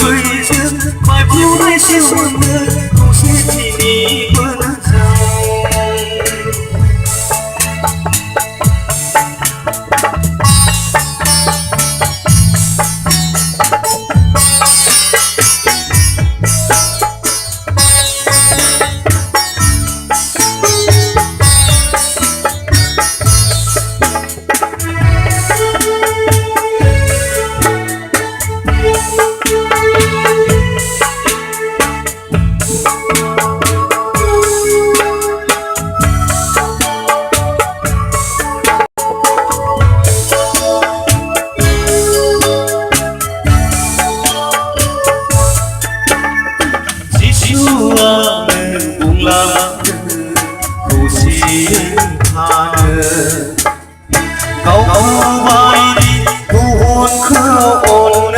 quê dân bài phiêu đây siêu mừng không sẽ chỉ đi bữa giàu câu vai thu hồn khơ ồn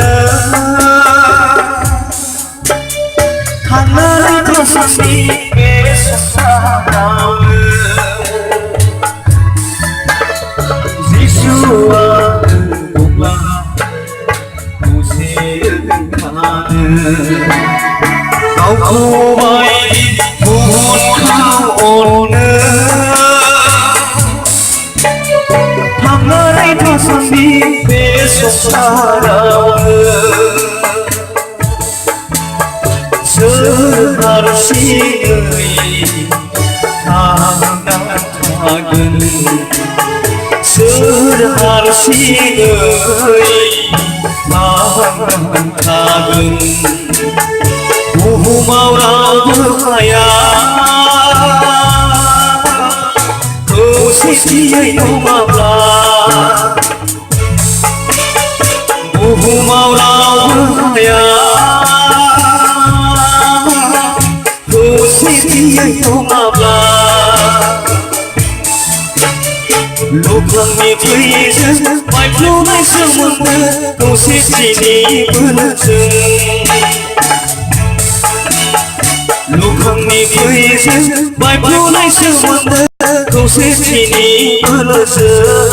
thằng ơi thơ sắc đi kê xa nào Giêsu cùng là tu sĩ câu vai thu hồn khơ ồn sang đi về sông xa đào sơ hà si người thang đang thà gần sơ hà si người thang đang thà gần mau rao berkhaya tu si đâu mà mau lao berkhaya tu si đâu mà lúc lần mi quê dân bài flow này sương mừng mơ tu si đi bữa rừng lúc lần mi quê dân bài flow này sương mừng mơ tu si đi bữa rừng